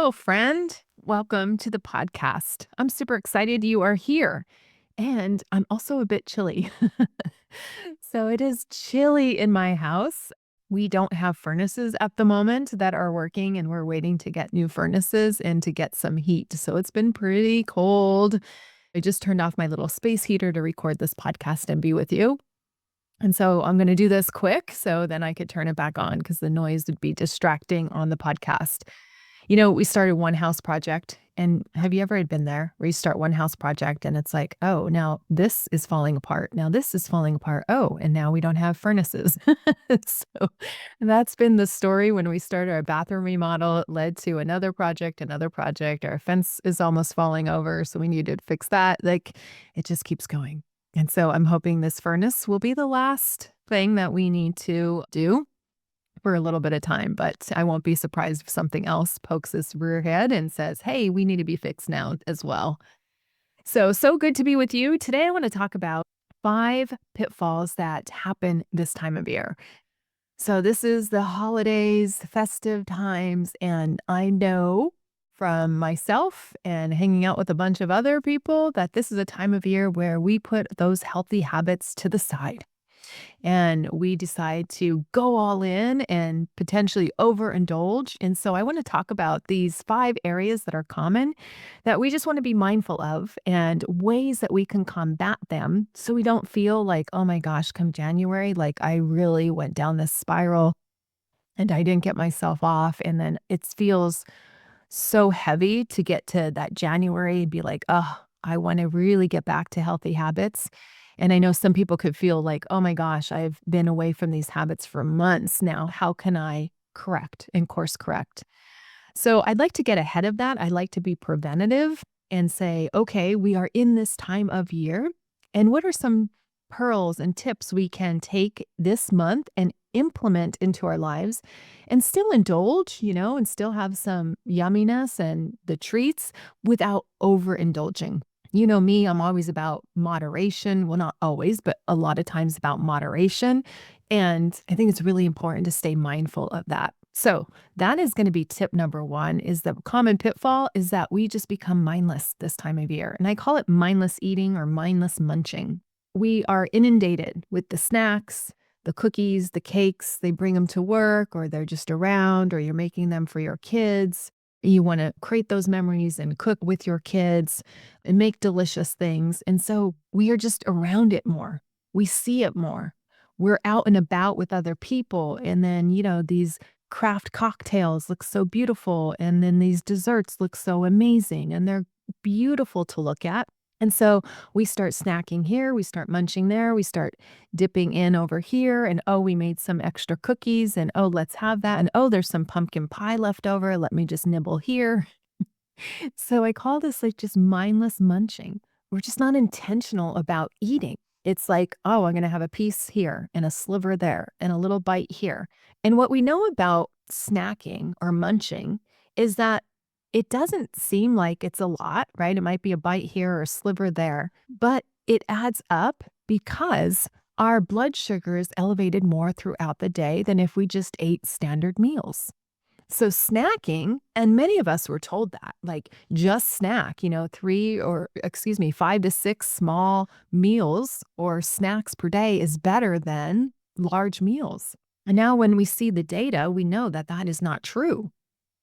Hello, friend. Welcome to the podcast. I'm super excited you are here. And I'm also a bit chilly. So it is chilly in my house. We don't have furnaces at the moment that are working, and we're waiting to get new furnaces and to get some heat. So it's been pretty cold. I just turned off my little space heater to record this podcast and be with you. And so I'm going to do this quick so then I could turn it back on because the noise would be distracting on the podcast. We started one house project, and have you ever been there where you start one house project and it's like, oh, now this is falling apart. Now this is falling apart. Oh, and now we don't have furnaces. So that's been the story when we started our bathroom remodel. It led to another project, another project. Our fence is almost falling over, so we need to fix that. Like it just keeps going. And so I'm hoping this furnace will be the last thing that we need to do for a little bit of time, but I won't be surprised if something else pokes its rear head and says, hey, we need to be fixed now as well. So good to be with you. Today, I want to talk about 5 pitfalls that happen this time of year. So this is the holidays, festive times, and I know from myself and hanging out with a bunch of other people that this is a time of year where we put those healthy habits to the side and we decide to go all in and potentially overindulge. And so I want to talk about these 5 areas that are common that we just want to be mindful of and ways that we can combat them so we don't feel like, oh my gosh, come January, like I really went down this spiral and I didn't get myself off. And then it feels so heavy to get to that January and be like, oh, I want to really get back to healthy habits. And I know some people could feel like, oh my gosh, I've been away from these habits for months now. How can I correct and course correct? So I'd like to get ahead of that. I'd like to be preventative and say, okay, we are in this time of year. And what are some pearls and tips we can take this month and implement into our lives and still indulge, and still have some yumminess and the treats without overindulging? You know me, I'm always about moderation. Well, not always, but a lot of times about moderation. And I think it's really important to stay mindful of that. So that is going to be tip number 1 is the common pitfall is that we just become mindless this time of year. And I call it mindless eating or mindless munching. We are inundated with the snacks, the cookies, the cakes. They bring them to work or they're just around or you're making them for your kids. You want to create those memories and cook with your kids and make delicious things. And so we are just around it more. We see it more. We're out and about with other people. And then, these craft cocktails look so beautiful. And then these desserts look so amazing. And they're beautiful to look at. And so we start snacking here, we start munching there, we start dipping in over here, and oh, we made some extra cookies, and oh, let's have that. And oh, there's some pumpkin pie left over. Let me just nibble here. So I call this like just mindless munching. We're just not intentional about eating. It's like, oh, I'm going to have a piece here and a sliver there and a little bite here. And what we know about snacking or munching is that it doesn't seem like it's a lot, right? It might be a bite here or a sliver there, but it adds up because our blood sugar is elevated more throughout the day than if we just ate standard meals. So snacking, and many of us were told that, like just snack, 5 to 6 small meals or snacks per day is better than large meals. And now when we see the data, we know that that is not true.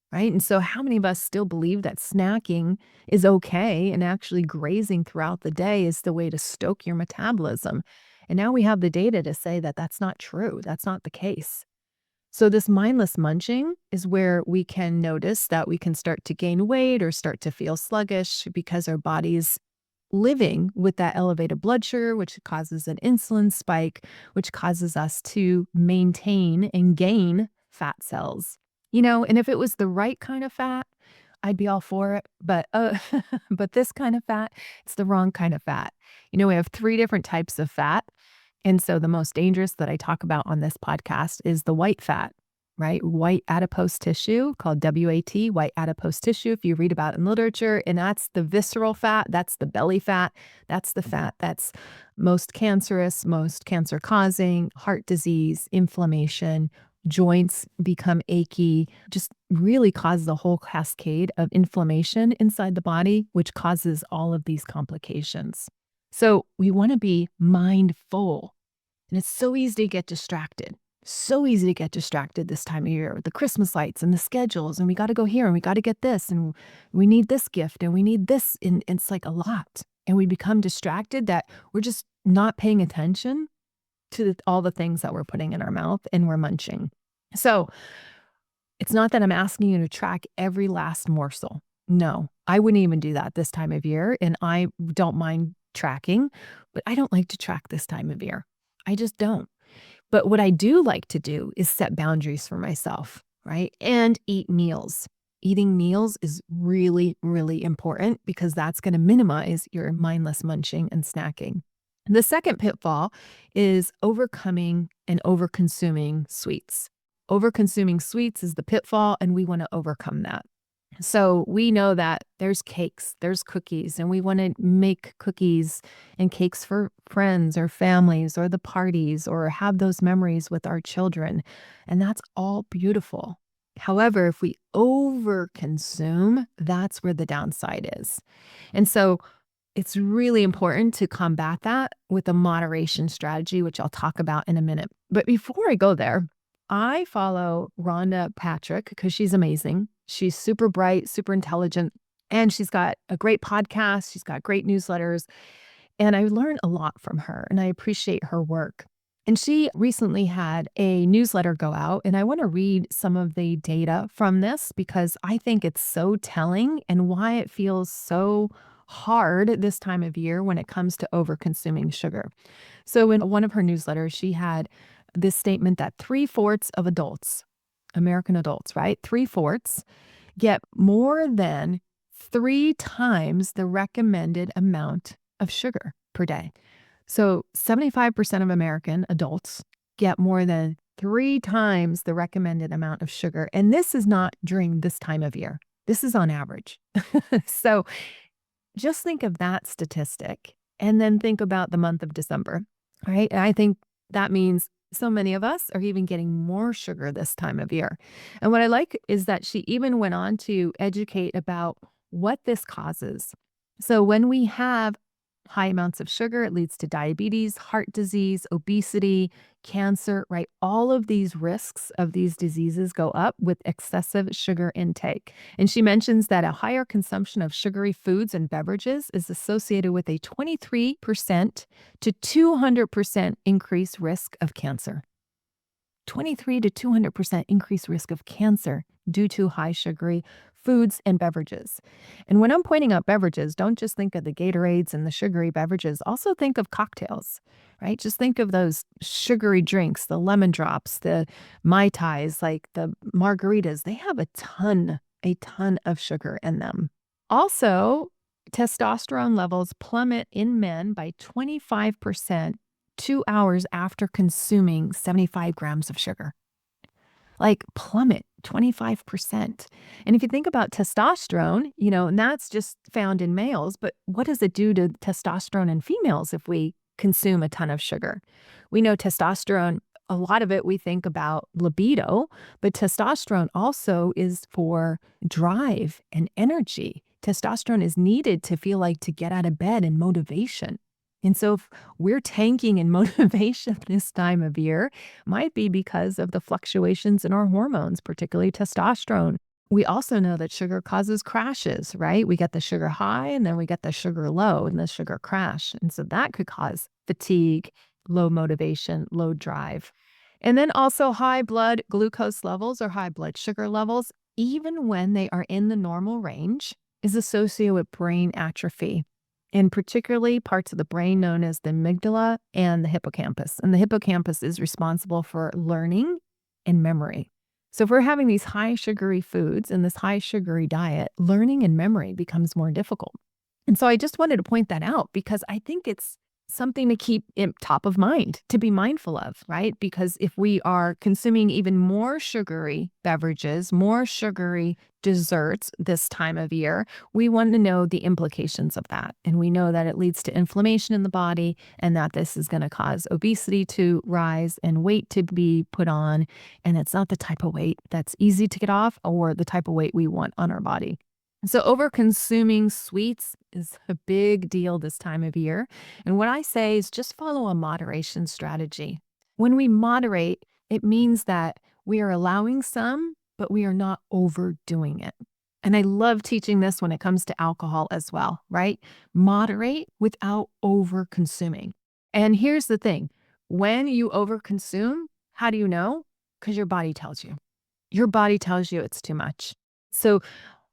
Right. And so, how many of us still believe that snacking is okay and actually grazing throughout the day is the way to stoke your metabolism? And now we have the data to say that that's not true. That's not the case. So, this mindless munching is where we can notice that we can start to gain weight or start to feel sluggish because our body's living with that elevated blood sugar, which causes an insulin spike, which causes us to maintain and gain fat cells. And if it was the right kind of fat, I'd be all for it. But but this kind of fat, it's the wrong kind of fat. We have 3 different types of fat. And so the most dangerous that I talk about on this podcast is the white fat, right? White adipose tissue called WAT, white adipose tissue, if you read about it in literature. And that's the visceral fat. That's the belly fat. That's the fat that's most cancerous, most cancer causing, heart disease, inflammation, joints become achy, just really causes a whole cascade of inflammation inside the body, which causes all of these complications. So we want to be mindful. And it's so easy to get distracted. So easy to get distracted this time of year with the Christmas lights and the schedules. And we got to go here and we got to get this. And we need this gift and we need this. And it's like a lot. And we become distracted that we're just not paying attention to all the things that we're putting in our mouth and we're munching. So it's not that I'm asking you to track every last morsel. No, I wouldn't even do that this time of year. And I don't mind tracking, but I don't like to track this time of year. I just don't. But what I do like to do is set boundaries for myself, right? And eat meals. Eating meals is really, really important because that's going to minimize your mindless munching and snacking. The second pitfall is overcoming and overconsuming sweets. Overconsuming sweets is the pitfall, and we want to overcome that. So we know that there's cakes, there's cookies, and we want to make cookies and cakes for friends or families or the parties or have those memories with our children. And that's all beautiful. However, if we overconsume, that's where the downside is. And so it's really important to combat that with a moderation strategy, which I'll talk about in a minute. But before I go there, I follow Rhonda Patrick because she's amazing. She's super bright, super intelligent, and she's got a great podcast. She's got great newsletters, and I learn a lot from her, and I appreciate her work. And she recently had a newsletter go out, and I want to read some of the data from this because I think it's so telling and why it feels so hard this time of year when it comes to over-consuming sugar. So in one of her newsletters, she had this statement that 3/4 of adults, American adults, right? 3/4 get more than 3 times the recommended amount of sugar per day. So 75% of American adults get more than 3 times the recommended amount of sugar. And this is not during this time of year. This is on average. So just think of that statistic and then think about the month of December, right? And I think that means so many of us are even getting more sugar this time of year. And what I like is that she even went on to educate about what this causes. So when we have high amounts of sugar, it leads to diabetes, heart disease, obesity, cancer, right? All of these risks of these diseases go up with excessive sugar intake. And she mentions that a higher consumption of sugary foods and beverages is associated with a 23% to 200% increased risk of cancer. 23 to 200% increased risk of cancer due to high sugary foods and beverages. And when I'm pointing out beverages, don't just think of the Gatorades and the sugary beverages. Also think of cocktails, right? Just think of those sugary drinks, the lemon drops, the Mai Tais, like the margaritas. They have a ton of sugar in them. Also, testosterone levels plummet in men by 25% 2 hours after consuming 75 grams of sugar. Like plummet 25%. And if you think about testosterone, and that's just found in males, but what does it do to testosterone in females if we consume a ton of sugar? We know testosterone, a lot of it we think about libido, but testosterone also is for drive and energy. Testosterone is needed to feel like to get out of bed and motivation. And so if we're tanking in motivation this time of year, might be because of the fluctuations in our hormones, particularly testosterone. We also know that sugar causes crashes, right? We get the sugar high and then we get the sugar low and the sugar crash. And so that could cause fatigue, low motivation, low drive. And then also high blood glucose levels or high blood sugar levels, even when they are in the normal range, is associated with brain atrophy. And particularly parts of the brain known as the amygdala and the hippocampus. And the hippocampus is responsible for learning and memory. So if we're having these high sugary foods and this high sugary diet, learning and memory becomes more difficult. And so I just wanted to point that out because I think it's something to keep top of mind, to be mindful of, right? Because if we are consuming even more sugary beverages, more sugary desserts this time of year, we want to know the implications of that. And we know that it leads to inflammation in the body and that this is going to cause obesity to rise and weight to be put on. And it's not the type of weight that's easy to get off or the type of weight we want on our body. So, over consuming sweets is a big deal this time of year. And what I say is just follow a moderation strategy. When we moderate, it means that we are allowing some, but we are not overdoing it. And I love teaching this when it comes to alcohol as well, right? Moderate without over consuming. And here's the thing, when you overconsume, how do you know? Because your body tells you. Your body tells you it's too much. So,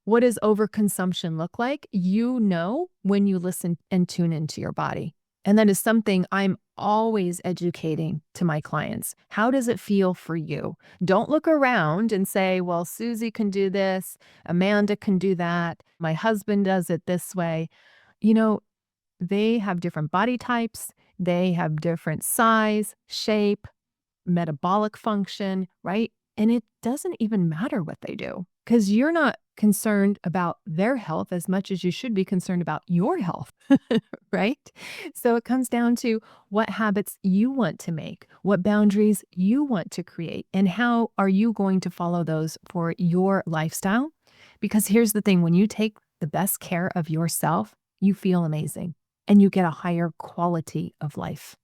what does overconsumption look like? You know when you listen and tune into your body. And that is something I'm always educating to my clients. How does it feel for you? Don't look around and say, well, Susie can do this, Amanda can do that, my husband does it this way. You know, they have different body types, they have different size, shape, metabolic function, right? And it doesn't even matter what they do because you're not concerned about their health as much as you should be concerned about your health, right? So it comes down to what habits you want to make, what boundaries you want to create, and how are you going to follow those for your lifestyle? Because here's the thing, when you take the best care of yourself, you feel amazing and you get a higher quality of life.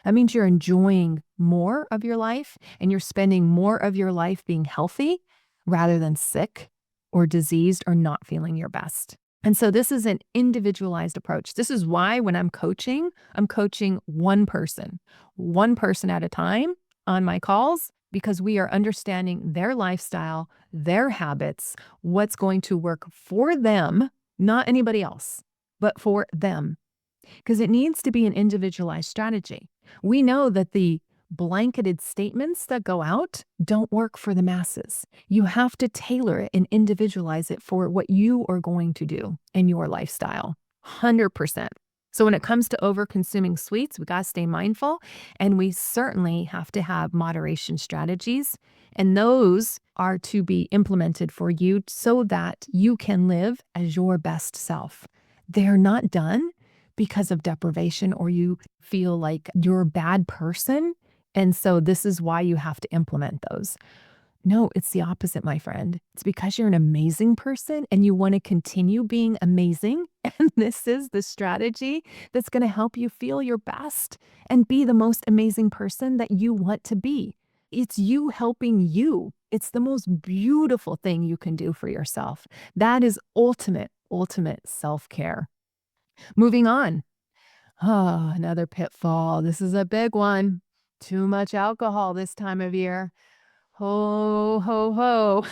That means you're enjoying more of your life and you're spending more of your life being healthy rather than sick or diseased or not feeling your best. And so this is an individualized approach. This is why when I'm coaching one person at a time on my calls, because we are understanding their lifestyle, their habits, what's going to work for them, not anybody else, but for them, because it needs to be an individualized strategy. We know that the blanketed statements that go out don't work for the masses. You have to tailor it and individualize it for what you are going to do in your lifestyle. 100%. So when it comes to over consuming sweets, we got to stay mindful, and we certainly have to have moderation strategies. And those are to be implemented for you so that you can live as your best self. They're not done because of deprivation or you feel like you're a bad person. And so this is why you have to implement those. No, it's the opposite, my friend. It's because you're an amazing person and you want to continue being amazing. And this is the strategy that's going to help you feel your best and be the most amazing person that you want to be. It's you helping you. It's the most beautiful thing you can do for yourself. That is ultimate self-care. Moving on. Oh, another pitfall. This is a big one. Too much alcohol this time of year. Ho, ho, ho.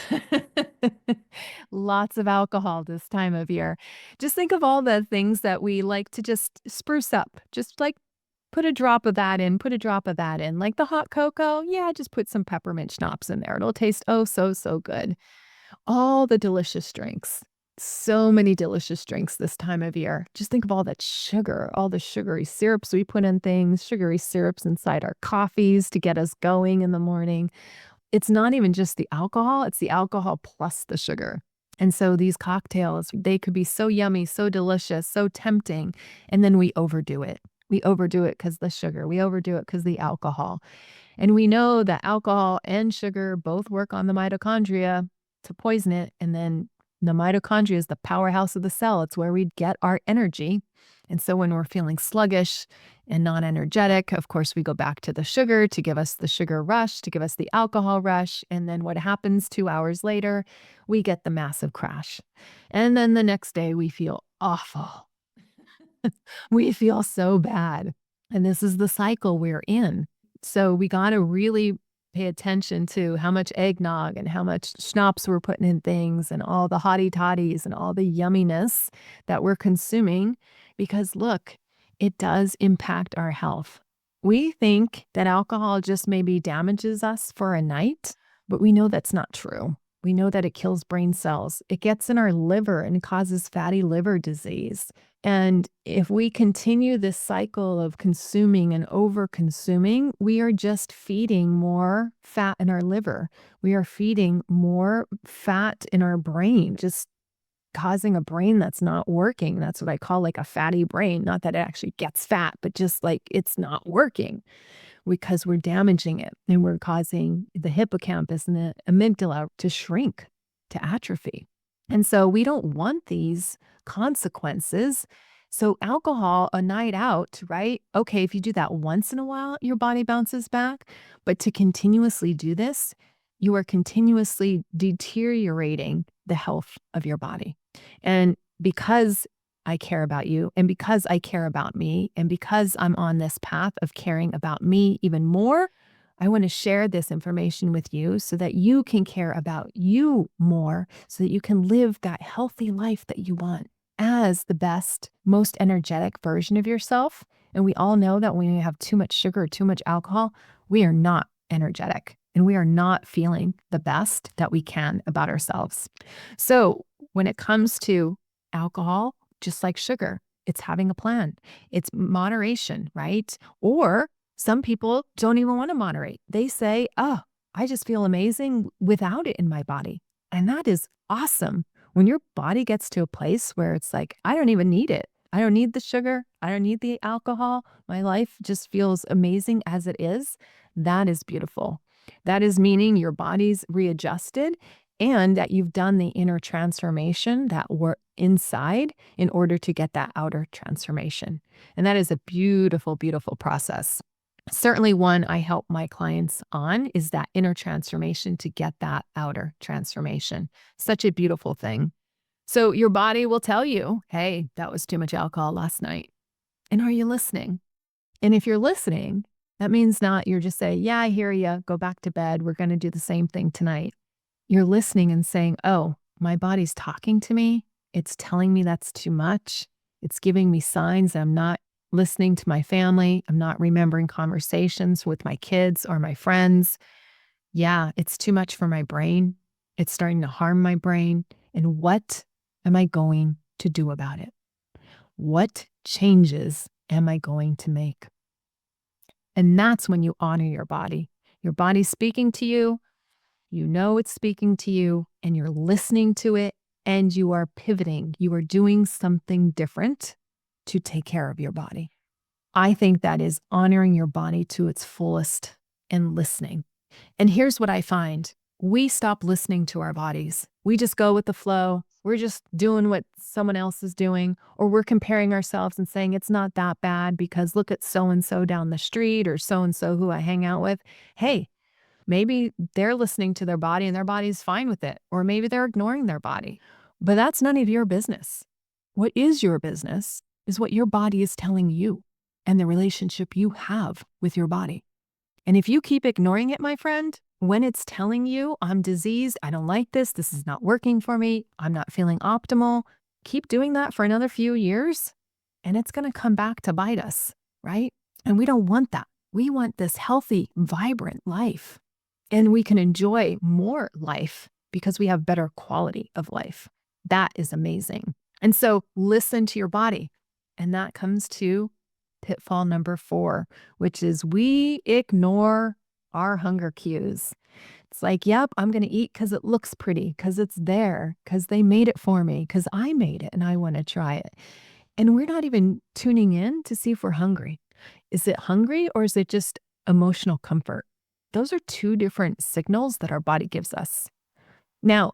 Lots of alcohol this time of year. Just think of all the things that we like to just spruce up. Just like put a drop of that in, put a drop of that in. Like the hot cocoa. Yeah, just put some peppermint schnapps in there. It'll taste oh so good. All the delicious drinks. So many delicious drinks this time of year. Just think of all that sugar, all the sugary syrups we put in things, sugary syrups inside our coffees to get us going in the morning. It's not even just the alcohol, it's the alcohol plus the sugar. And so these cocktails, they could be so yummy, so delicious, so tempting, and then we overdo it. We overdo it because the sugar. We overdo it because the alcohol. And we know that alcohol and sugar both work on the mitochondria to poison it. And then the mitochondria is the powerhouse of the cell. It's where we get our energy. And so when we're feeling sluggish and non-energetic, of course, we go back to the sugar to give us the sugar rush, to give us the alcohol rush. And then what happens 2 hours later, we get the massive crash. And then the next day we feel awful. We feel so bad. And this is the cycle we're in. So we got to really pay attention to how much eggnog and how much schnapps we're putting in things and all the hottie toddies and all the yumminess that we're consuming. Because look, it does impact our health. We think that alcohol just maybe damages us for a night, but we know that's not true. We know that it kills brain cells. It gets in our liver and causes fatty liver disease. And if we continue this cycle of consuming and over consuming, we are just feeding more fat in our liver. We are feeding more fat in our brain, just causing a brain that's not working. That's what I call like a fatty brain. Not that it actually gets fat, but just like it's not working because we're damaging it and we're causing the hippocampus and the amygdala to shrink, to atrophy. And so we don't want these consequences. So alcohol, a night out, right? Okay, if you do that once in a while, your body bounces back. But to continuously do this, you are continuously deteriorating the health of your body. And because I care about you, and because I care about me, and because I'm on this path of caring about me even more, I want to share this information with you so that you can care about you more, so that you can live that healthy life that you want as the best, most energetic version of yourself. And we all know that when we have too much sugar or too much alcohol, we are not energetic and we are not feeling the best that we can about ourselves. So when it comes to alcohol, just like sugar, it's having a plan. It's moderation, right? Or some people don't even want to moderate. They say, oh, I just feel amazing without it in my body. And that is awesome. When your body gets to a place where it's like, I don't even need it. I don't need the sugar. I don't need the alcohol. My life just feels amazing as it is. That is beautiful. That is meaning your body's readjusted and that you've done the inner transformation that work inside in order to get that outer transformation. And that is a beautiful, beautiful process. Certainly one I help my clients on is that inner transformation to get that outer transformation. Such a beautiful thing. So your body will tell you, hey, that was too much alcohol last night. And are you listening? And if you're listening, that means not you're just saying, yeah, I hear you. Go back to bed. We're going to do the same thing tonight. You're listening and saying, oh, my body's talking to me. It's telling me that's too much. It's giving me signs that I'm not listening to my family. I'm not remembering conversations with my kids or my friends. Yeah, it's too much for my brain. It's starting to harm my brain. And what am I going to do about it? What changes am I going to make? And that's when you honor your body. Your body's speaking to you. You know it's speaking to you and you're listening to it and you are pivoting. You are doing something different to take care of your body. I think that is honoring your body to its fullest and listening. And here's what I find. We stop listening to our bodies. We just go with the flow. We're just doing what someone else is doing, or we're comparing ourselves and saying it's not that bad because look at so-and-so down the street or so-and-so who I hang out with. Hey, maybe they're listening to their body and their body's fine with it, or maybe they're ignoring their body. But that's none of your business. What is your business is what your body is telling you and the relationship you have with your body. And if you keep ignoring it, my friend, when it's telling you I'm diseased, I don't like this is not working for me, I'm not feeling optimal, keep doing that for another few years and it's going to come back to bite us, right? And we don't want that. We want this healthy, vibrant life. And we can enjoy more life because we have better quality of life. That is amazing. And so listen to your body. And that comes to pitfall number 4, which is we ignore our hunger cues. It's like, yep, I'm going to eat because it looks pretty, because it's there, because they made it for me, because I made it and I want to try it. And we're not even tuning in to see if we're hungry. Is it hungry or is it just emotional comfort? Those are 2 different signals that our body gives us. Now,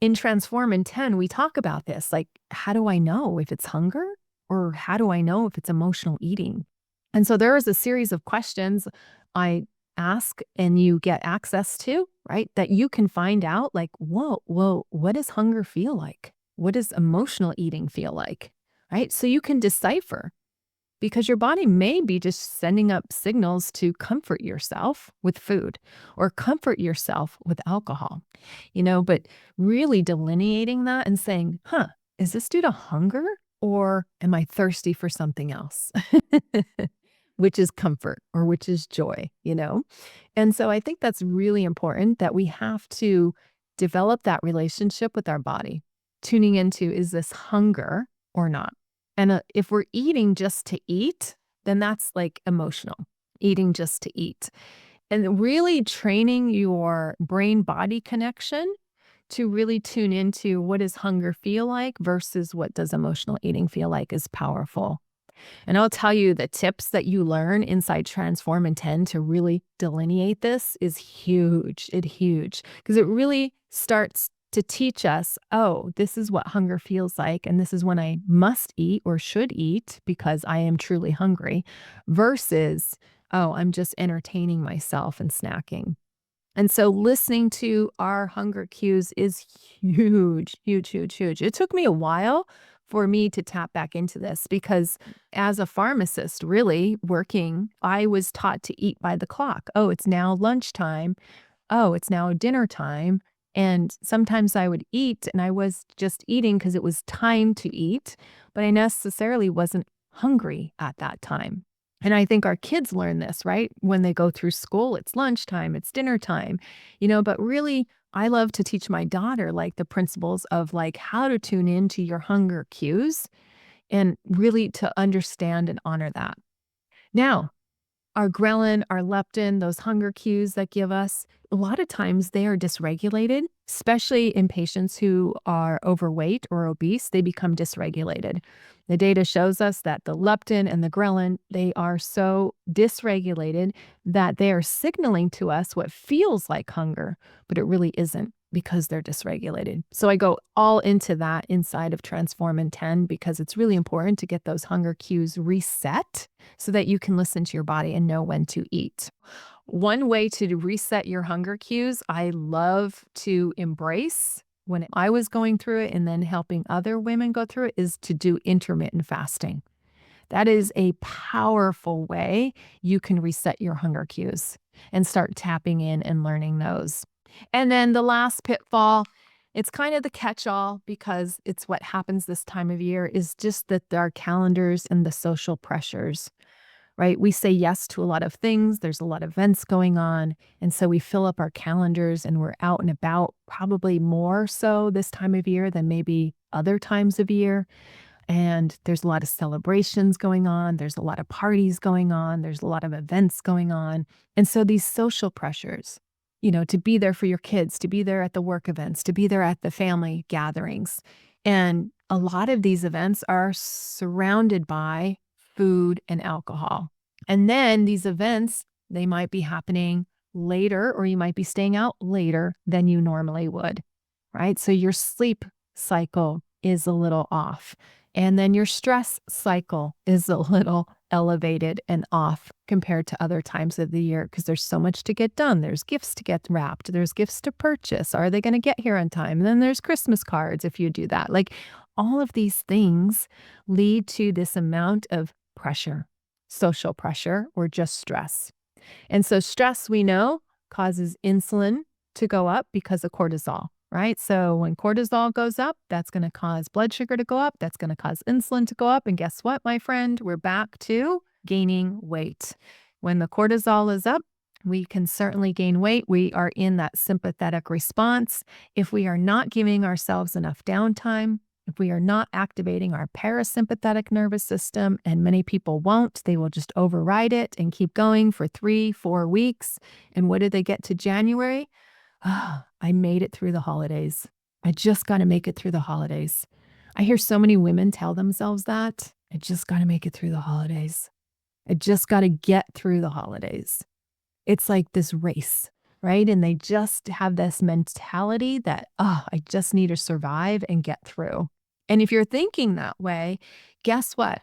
in Transform in 10, we talk about this. Like, how do I know if it's hunger or how do I know if it's emotional eating? And so there is a series of questions I ask and you get access to, right? That you can find out like, whoa, what does hunger feel like? What does emotional eating feel like? Right? So you can decipher because your body may be just sending up signals to comfort yourself with food or comfort yourself with alcohol, but really delineating that and saying, is this due to hunger or am I thirsty for something else? Which is comfort or which is joy. And so I think that's really important that we have to develop that relationship with our body, tuning into, is this hunger or not? And if we're eating just to eat, then that's like emotional, eating just to eat. And really training your brain body connection to really tune into what does hunger feel like versus what does emotional eating feel like is powerful. And I'll tell you the tips that you learn inside Transform and Tend to really delineate this is huge. It's huge because it really starts to teach us, oh, this is what hunger feels like. And this is when I must eat or should eat because I am truly hungry versus, oh, I'm just entertaining myself and snacking. And so listening to our hunger cues is huge, huge, huge, huge. It took me a while for me to tap back into this because as a pharmacist, really working, I was taught to eat by the clock. Oh, it's now lunchtime. Oh, it's now dinner time. And sometimes I would eat and I was just eating because it was time to eat, but I necessarily wasn't hungry at that time. And I think our kids learn this, right? When they go through school, it's lunchtime, it's dinner time, but really, I love to teach my daughter like the principles of like how to tune into your hunger cues and really to understand and honor that. Now, our ghrelin, our leptin, those hunger cues that give us, a lot of times they are dysregulated, especially in patients who are overweight or obese, they become dysregulated. The data shows us that the leptin and the ghrelin, they are so dysregulated that they are signaling to us what feels like hunger, but it really isn't because they're dysregulated. So I go all into that inside of Transform and Tend because it's really important to get those hunger cues reset so that you can listen to your body and know when to eat. One way to reset your hunger cues, I love to embrace when I was going through it and then helping other women go through it is to do intermittent fasting. That is a powerful way you can reset your hunger cues and start tapping in and learning those. And then the last pitfall, it's kind of the catch-all because it's what happens this time of year is just that our calendars and the social pressures, right? We say yes to a lot of things. There's a lot of events going on. And so we fill up our calendars and we're out and about probably more so this time of year than maybe other times of year. And there's a lot of celebrations going on. There's a lot of parties going on. There's a lot of events going on. And so these social pressures, to be there for your kids, to be there at the work events, to be there at the family gatherings. And a lot of these events are surrounded by food and alcohol. And then these events, they might be happening later, or you might be staying out later than you normally would, right? So your sleep cycle is a little off. And then your stress cycle is a little elevated and off compared to other times of the year because there's so much to get done. There's gifts to get wrapped. There's gifts to purchase. Are they going to get here on time? And then there's Christmas cards if you do that. Like all of these things lead to this amount of pressure, social pressure, or just stress. And so stress, we know, causes insulin to go up because of cortisol, right? So when cortisol goes up, that's going to cause blood sugar to go up. That's going to cause insulin to go up. And guess what, my friend? We're back to gaining weight. When the cortisol is up, we can certainly gain weight. We are in that sympathetic response. If we are not giving ourselves enough downtime, if we are not activating our parasympathetic nervous system, and many people won't, they will just override it and keep going for 3-4 weeks. And what did they get to January? Ah, I made it through the holidays. I just got to make it through the holidays. I hear so many women tell themselves that. I just got to make it through the holidays. I just got to get through the holidays. It's like this race, right? And they just have this mentality that, oh, I just need to survive and get through. And if you're thinking that way, guess what?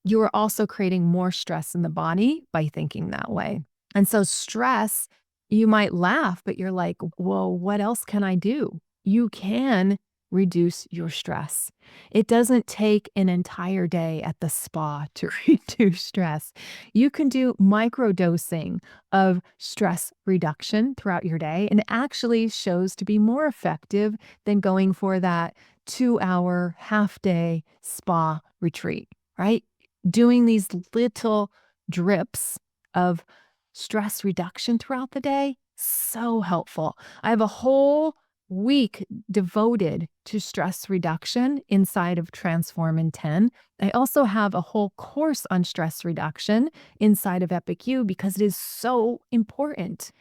You are also creating more stress in the body by thinking that way. And so stress, you might laugh, but you're like, well, what else can I do? You can reduce your stress. It doesn't take an entire day at the spa to reduce stress. You can do microdosing of stress reduction throughout your day and it actually shows to be more effective than going for that 2-hour half day spa retreat, right? Doing these little drips of stress reduction throughout the day, so helpful. I have a whole week devoted to stress reduction inside of Transform in 10. I also have a whole course on stress reduction inside of Epic U because it is so important.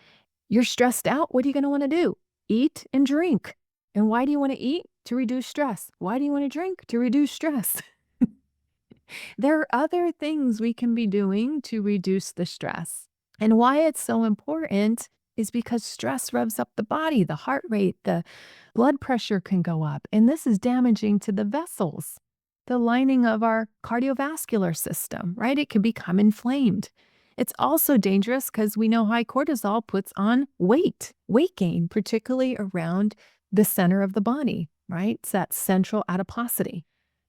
You're stressed out. What are you going to want to do? Eat and drink. And why do you want to eat? To reduce stress. Why do you want to drink? To reduce stress. There are other things we can be doing to reduce the stress. And why it's so important is because stress revs up the body, the heart rate, the blood pressure can go up. And this is damaging to the vessels, the lining of our cardiovascular system, right? It can become inflamed. It's also dangerous because we know high cortisol puts on weight gain, particularly around the center of the body, right? It's that central adiposity.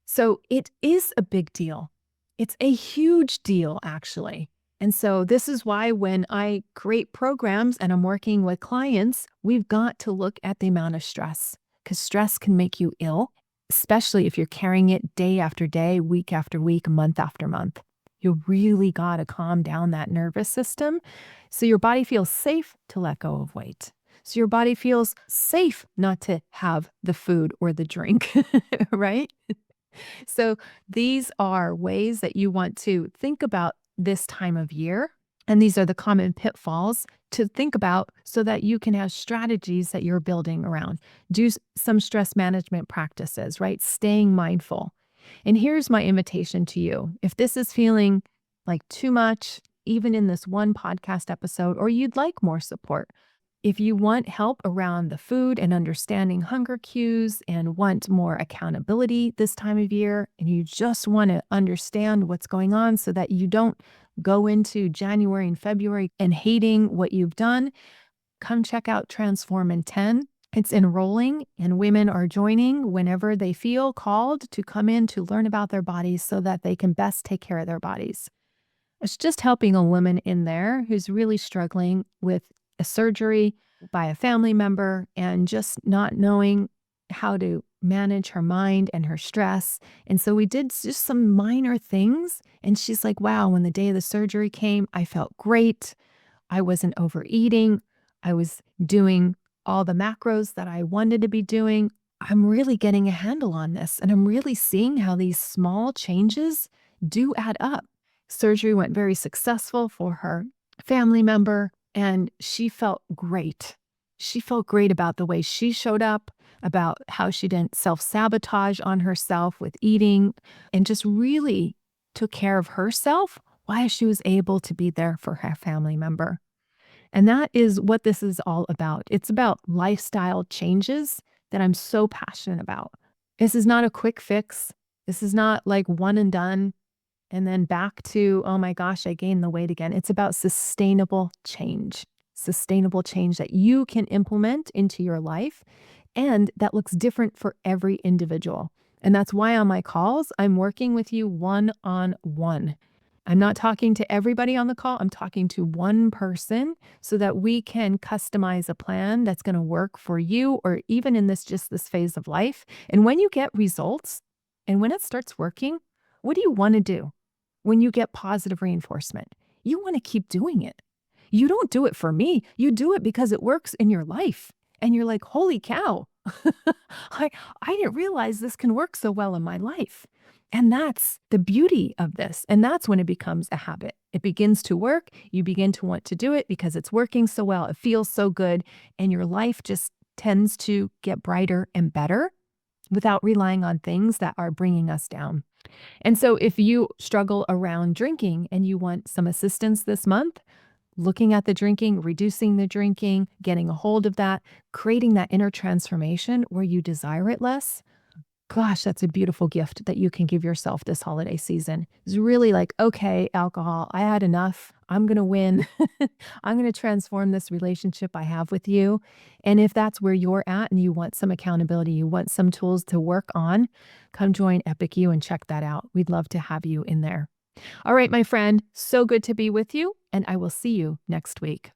So it is a big deal. It's a huge deal, actually. And so this is why when I create programs and I'm working with clients, we've got to look at the amount of stress because stress can make you ill, especially if you're carrying it day after day, week after week, month after month. You really got to calm down that nervous system so your body feels safe to let go of weight. So your body feels safe not to have the food or the drink, right? So these are ways that you want to think about this time of year. And these are the common pitfalls to think about so that you can have strategies that you're building around. Do some stress management practices, right? Staying mindful. And here's my invitation to you. If this is feeling like too much, even in this one podcast episode, or you'd like more support, if you want help around the food and understanding hunger cues and want more accountability this time of year, and you just want to understand what's going on so that you don't go into January and February and hating what you've done, come check out Transform in 10. It's enrolling and women are joining whenever they feel called to come in to learn about their bodies so that they can best take care of their bodies. It's just helping a woman in there who's really struggling with a surgery by a family member and just not knowing how to manage her mind and her stress. And so we did just some minor things. And she's like, wow, when the day of the surgery came, I felt great. I wasn't overeating. I was doing all the macros that I wanted to be doing. I'm really getting a handle on this. And I'm really seeing how these small changes do add up. Surgery went very successful for her family member, and she felt great. She felt great about the way she showed up, about how she didn't self-sabotage on herself with eating, and just really took care of herself while she was able to be there for her family member. And that is what this is all about. It's about lifestyle changes that I'm so passionate about. This is not a quick fix. This is not like one and done and then back to, oh my gosh, I gained the weight again. It's about sustainable change that you can implement into your life and that looks different for every individual. And that's why on my calls, I'm working with you one-on-one. I'm not talking to everybody on the call. I'm talking to one person so that we can customize a plan that's going to work for you or even in this phase of life. And when you get results and when it starts working, what do you want to do? When you get positive reinforcement, you want to keep doing it. You don't do it for me. You do it because it works in your life. And you're like, holy cow, I didn't realize this can work so well in my life. And that's the beauty of this. And that's when it becomes a habit. It begins to work. You begin to want to do it because it's working so well. It feels so good. And your life just tends to get brighter and better without relying on things that are bringing us down. And so if you struggle around drinking and you want some assistance this month, looking at the drinking, reducing the drinking, getting a hold of that, creating that inner transformation where you desire it less, gosh, that's a beautiful gift that you can give yourself this holiday season. It's really like, okay, alcohol, I had enough. I'm going to win. I'm going to transform this relationship I have with you. And if that's where you're at and you want some accountability, you want some tools to work on, come join Epic U and check that out. We'd love to have you in there. All right, my friend, so good to be with you, and I will see you next week.